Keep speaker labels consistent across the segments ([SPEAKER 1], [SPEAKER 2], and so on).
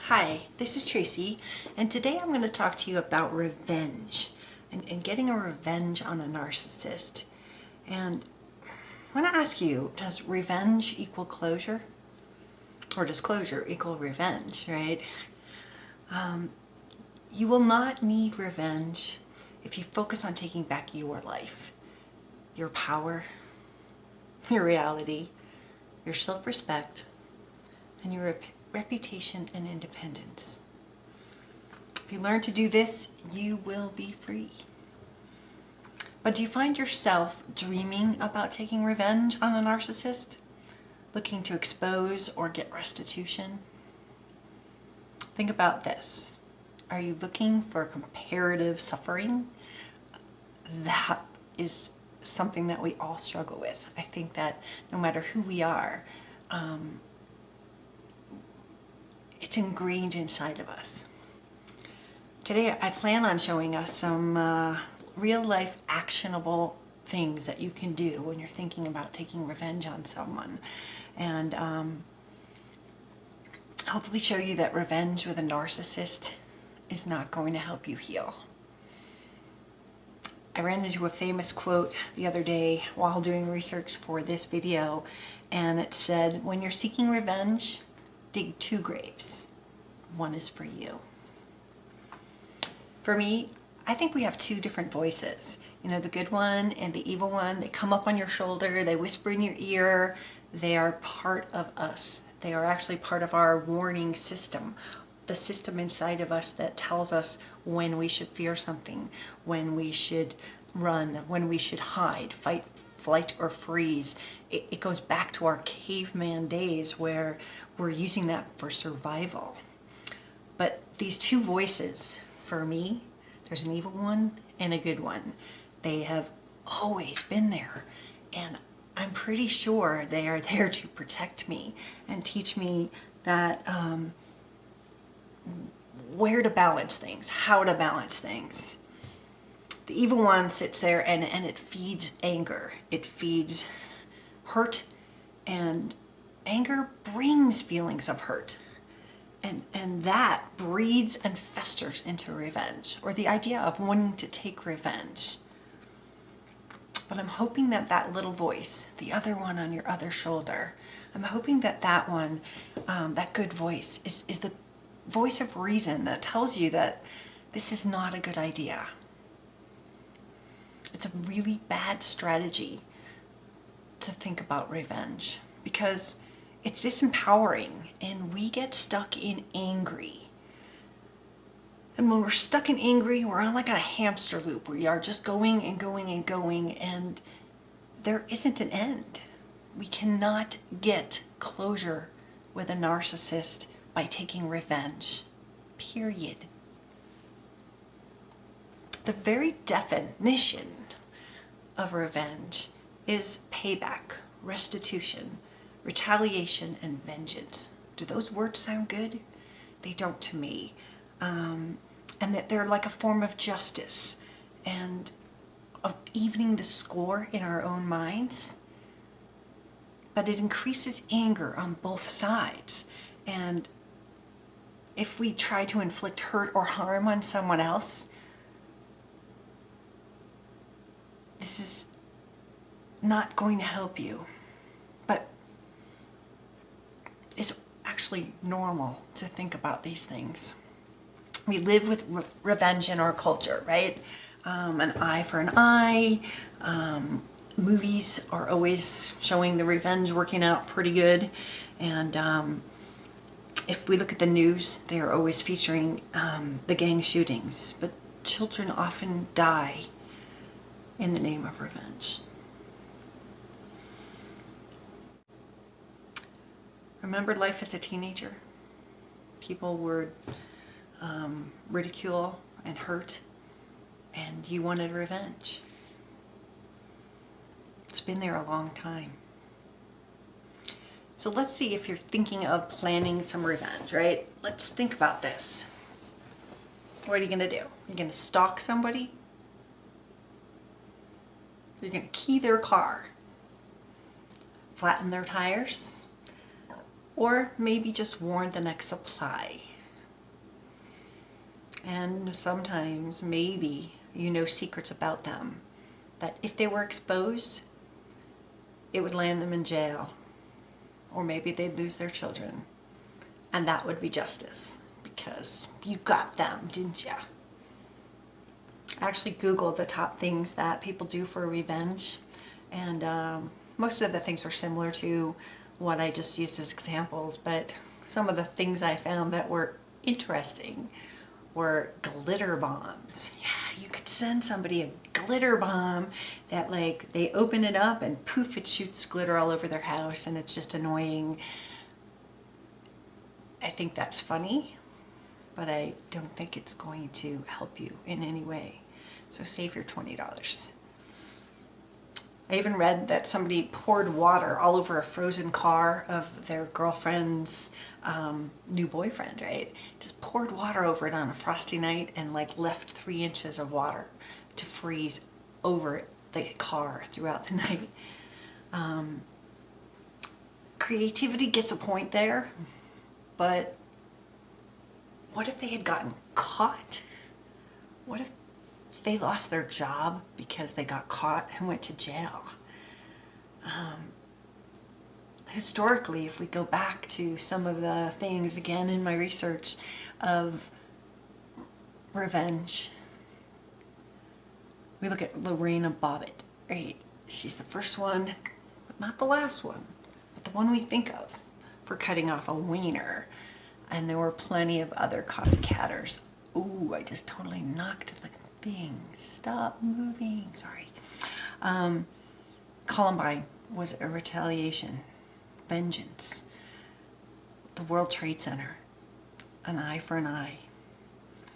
[SPEAKER 1] Hi, this is Tracy, and today I'm going to talk to you about revenge and getting a revenge on a narcissist. And I want to ask you, does revenge equal closure? Or does closure equal revenge, right? You will not need revenge if you focus on taking back your life, your power, your reality, your self-respect, and your reputation and independence. If you learn to do this, you will be free. But do you find yourself dreaming about taking revenge on a narcissist? Looking to expose or get restitution? Think about this. Are you looking for comparative suffering? That is something that we all struggle with. I think that no matter who we are, it's ingrained inside of us. Today I plan on showing us some real life actionable things that you can do when you're thinking about taking revenge on someone, and hopefully show you that revenge with a narcissist is not going to help you heal. I ran into a famous quote the other day while doing research for this video, and it said, when you're seeking revenge, dig 2 graves. One is for you. For me, I think we have 2 different voices. You know, the good one and the evil one. They come up on your shoulder, they whisper in your ear. They are part of us. They are actually part of our warning system. The system inside of us that tells us when we should fear something, when we should run, when we should hide, fight, flight, or freeze. It goes back to our caveman days where we're using that for survival. But these 2 voices, for me, there's an evil one and a good one. They have always been there, and I'm pretty sure they are there to protect me and teach me that where to balance things, how to balance things. The evil one sits there and it feeds anger. It feeds hurt, and anger brings feelings of hurt. And that breeds and festers into revenge, or the idea of wanting to take revenge. But I'm hoping that that little voice, the other one on your other shoulder, I'm hoping that that one, that good voice, is the voice of reason that tells you that this is not a good idea. It's a really bad strategy to think about revenge, because it's disempowering, and we get stuck in angry. And when we're stuck in angry, we're on like a hamster loop. We are just going and going and going, and there isn't an end. We cannot get closure with a narcissist by taking revenge, period. The very definition of revenge is payback, restitution, retaliation, and vengeance. Do those words sound good? They don't to me. And that they're like a form of justice and of evening the score in our own minds. But it increases anger on both sides. And if we try to inflict hurt or harm on someone else, this is not going to help you. But it's actually normal to think about these things. We live with revenge in our culture, right? An eye for an eye. Movies are always showing the revenge working out pretty good. And if we look at the news, they are always featuring the gang shootings. But children often die in the name of revenge. Remember life as a teenager? People would ridicule and hurt, and you wanted revenge. It's been there a long time. So let's see if you're thinking of planning some revenge, right? Let's think about this. What are you going to do? You're going to stalk somebody? You're going to key their car? Flatten their tires? Or maybe just warn the next supply? And sometimes maybe you know secrets about them that if they were exposed, it would land them in jail, or maybe they'd lose their children, and that would be justice because you got them, didn't you? I actually Googled the top things that people do for revenge, and most of the things were similar to what I just used as examples, but some of the things I found that were interesting were glitter bombs. Yeah, you could send somebody a glitter bomb that, like, they open it up and poof, it shoots glitter all over their house and it's just annoying. I think that's funny, but I don't think it's going to help you in any way. So save your $20. I even read that somebody poured water all over a frozen car of their girlfriend's new boyfriend, right? Just poured water over it on a frosty night and like left 3 inches of water to freeze over the car throughout the night. Creativity gets a point there, but what if they had gotten caught? What if they lost their job because they got caught and went to jail? Historically, if we go back to some of the things, again, in my research of revenge, we look at Lorena Bobbitt, right? She's the first one, but not the last one, but the one we think of for cutting off a wiener. And there were plenty of other copycatters. Ooh, I just totally knocked the thing. Stop moving. Sorry. Columbine was a retaliation, vengeance. The World Trade Center, an eye for an eye.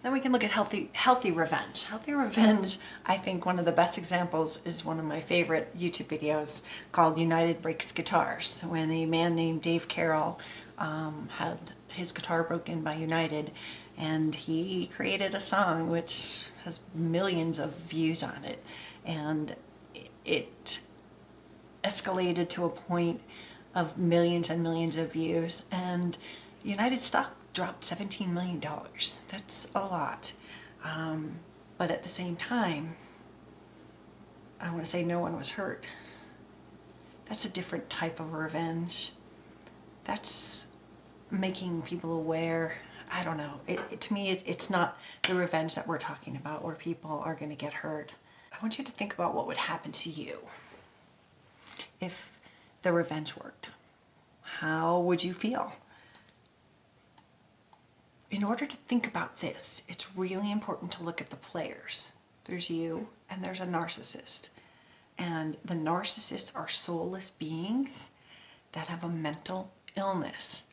[SPEAKER 1] Then we can look at healthy revenge. Healthy revenge, I think one of the best examples is one of my favorite YouTube videos called United Breaks Guitars, when a man named Dave Carroll had his guitar broken by United, and he created a song which has millions of views on it, and it escalated to a point of millions and millions of views, and United stock dropped $17 million. That's a lot. But at the same time, I want to say no one was hurt. That's a different type of revenge. That's making people aware. I don't know. To me, it's not the revenge that we're talking about where people are going to get hurt. I want you to think about what would happen to you if the revenge worked. How would you feel? In order to think about this, it's really important to look at the players. There's you and there's a narcissist. And the narcissists are soulless beings that have a mental illness.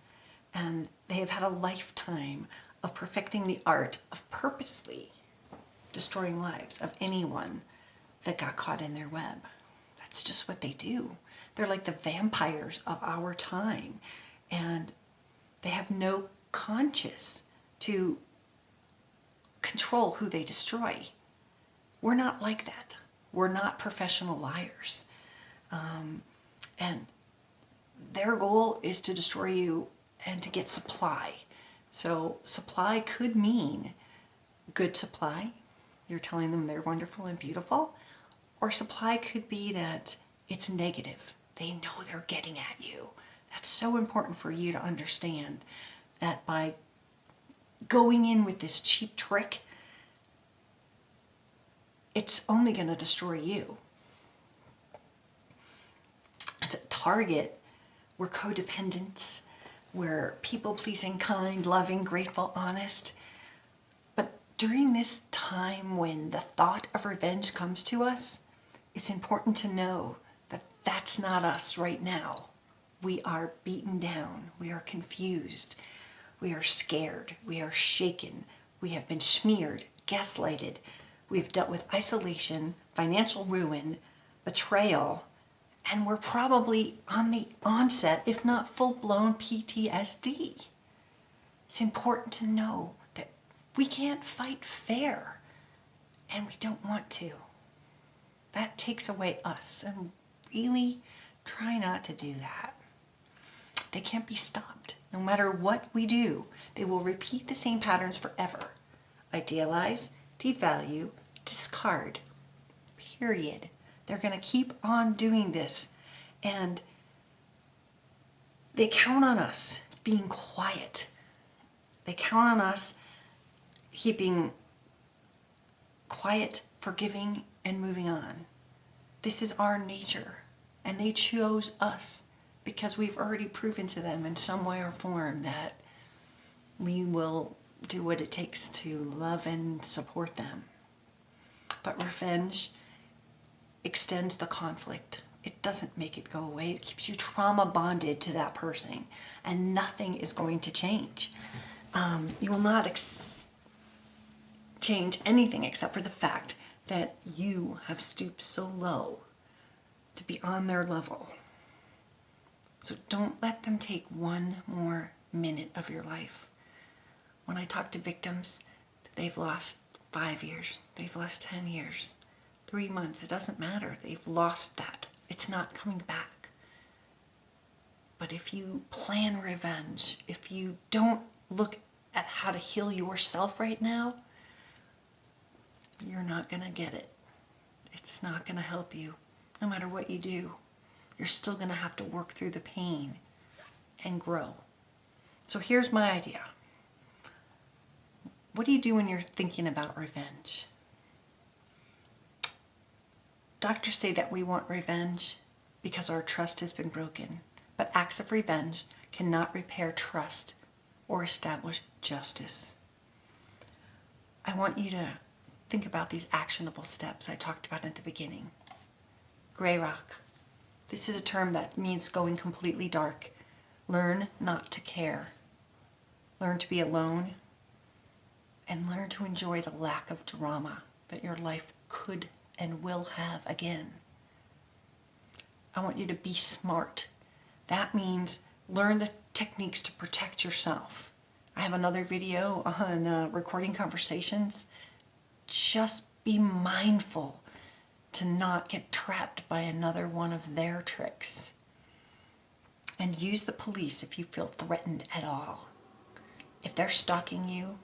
[SPEAKER 1] And they have had a lifetime of perfecting the art of purposely destroying lives of anyone that got caught in their web. That's just what they do. They're like the vampires of our time. And they have no conscience to control who they destroy. We're not like that. We're not professional liars. And their goal is to destroy you and to get supply. So supply could mean good supply. You're telling them they're wonderful and beautiful. Or supply could be that it's negative. They know they're getting at you. That's so important for you to understand that by going in with this cheap trick, it's only going to destroy you. As a target, we're codependents, we're people-pleasing, kind, loving, grateful, honest. But during this time when the thought of revenge comes to us, it's important to know that that's not us right now. We are beaten down, we are confused, we are scared, we are shaken, we have been smeared, gaslighted, we've dealt with isolation, financial ruin, betrayal, and we're probably on the onset, if not full-blown PTSD. It's important to know that we can't fight fair, and we don't want to. That takes away us, and really try not to do that. They can't be stopped. No matter what we do, they will repeat the same patterns forever idealize, devalue, discard. Period. They're going to keep on doing this. And they count on us being quiet. They count on us keeping quiet, forgiving, and moving on. This is our nature. And they chose us because we've already proven to them in some way or form that we will do what it takes to love and support them. But revenge extends the conflict. It doesn't make it go away. It keeps you trauma bonded to that person, and nothing is going to change. You will not change anything except for the fact that you have stooped so low to be on their level. So don't let them take one more minute of your life. When I talk to victims, they've lost 5 years, they've lost 10 years, 3 months, it doesn't matter. They've lost that. It's not coming back. But if you plan revenge, if you don't look at how to heal yourself right now, you're not going to get it. It's not going to help you. No matter what you do, you're still going to have to work through the pain and grow. So here's my idea. What do you do when you're thinking about revenge? Doctors say that we want revenge because our trust has been broken, but acts of revenge cannot repair trust or establish justice. I want you to think about these actionable steps I talked about at the beginning. Gray rock. This is a term that means going completely dark. Learn not to care. Learn to be alone. And learn to enjoy the lack of drama that your life could and will have again. I want you to be smart. That means learn the techniques to protect yourself. I have another video on recording conversations. Just be mindful to not get trapped by another one of their tricks. And use the police if you feel threatened at all. If they're stalking you,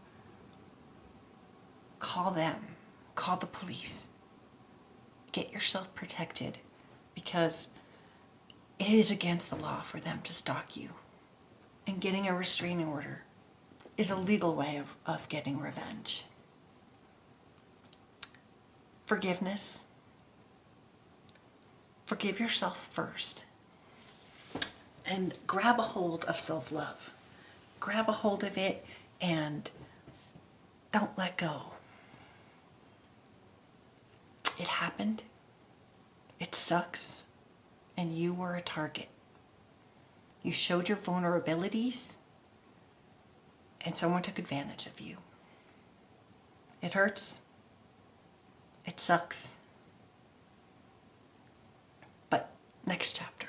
[SPEAKER 1] call them. Call the police. Get yourself protected, because it is against the law for them to stalk you. And getting a restraining order is a legal way of getting revenge. Forgiveness. Forgive yourself first. And grab a hold of self-love. Grab a hold of it and don't let go. It happened. It sucks. And you were a target. You showed your vulnerabilities and someone took advantage of you. It hurts. It sucks. But next chapter.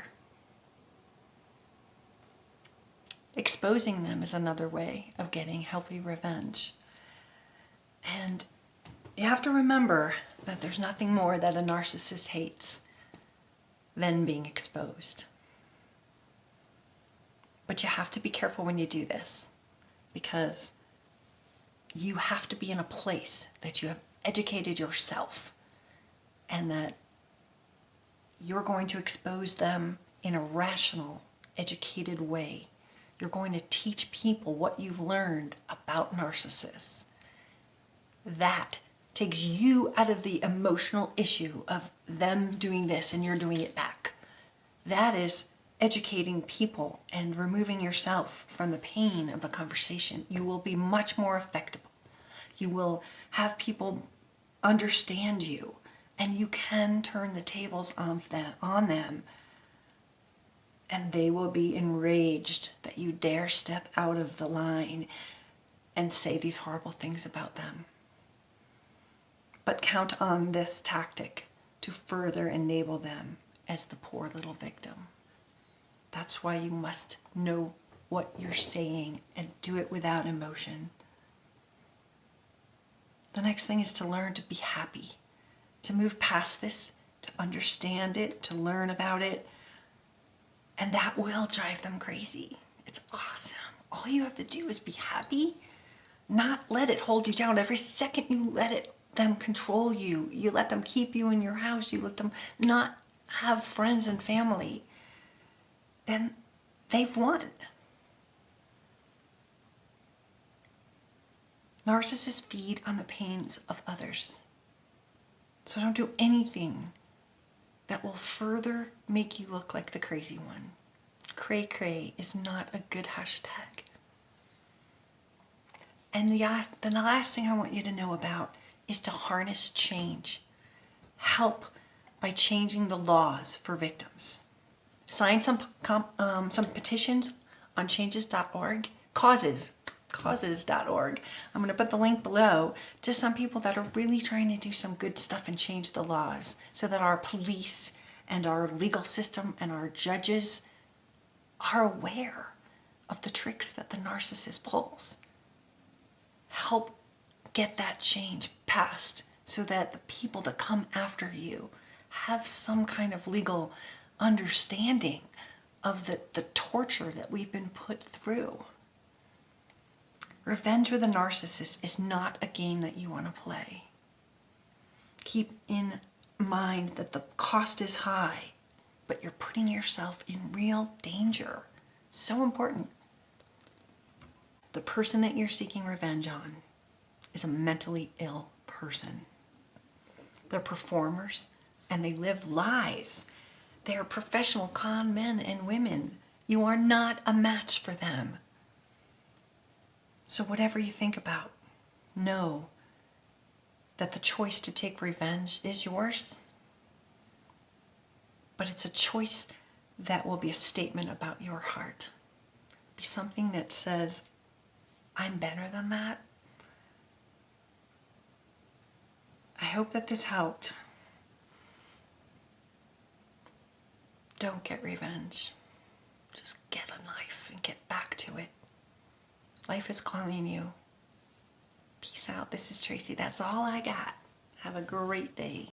[SPEAKER 1] Exposing them is another way of getting healthy revenge. And you have to remember that there's nothing more that a narcissist hates than being exposed. But you have to be careful when you do this, because you have to be in a place that you have educated yourself and that you're going to expose them in a rational, educated way. You're going to teach people what you've learned about narcissists. That takes you out of the emotional issue of them doing this and you're doing it back. That is educating people and removing yourself from the pain of the conversation. You will be much more effective. You will have people understand you, and you can turn the tables on them, and they will be enraged that you dare step out of the line and say these horrible things about them. But count on this tactic to further enable them as the poor little victim. That's why you must know what you're saying and do it without emotion. The next thing is to learn to be happy, to move past this, to understand it, to learn about it, and that will drive them crazy. It's awesome. All you have to do is be happy, not let it hold you down. Every second you let them control you, you let them keep you in your house, you let them not have friends and family, then they've won. Narcissists feed on the pains of others. So don't do anything that will further make you look like the crazy one. Cray cray is not a good hashtag. And the last thing I want you to know about is to harness change. Help by changing the laws for victims. Sign some petitions on changes.org, causes.org. I'm going to put the link below to some people that are really trying to do some good stuff and change the laws so that our police and our legal system and our judges are aware of the tricks that the narcissist pulls. Help get that change passed so that the people that come after you have some kind of legal understanding of the torture that we've been put through. Revenge with a narcissist is not a game that you want to play. Keep in mind that the cost is high, but you're putting yourself in real danger. So important. The person that you're seeking revenge on is a mentally ill person. They're performers and they live lies. They are professional con men and women. You are not a match for them. So whatever you think about, know that the choice to take revenge is yours, but it's a choice that will be a statement about your heart. Be something that says, I'm better than that. I hope that this helped. Don't get revenge. Just get a knife and get back to it. Life is calling you. Peace out. This is Tracy. That's all I got. Have a great day.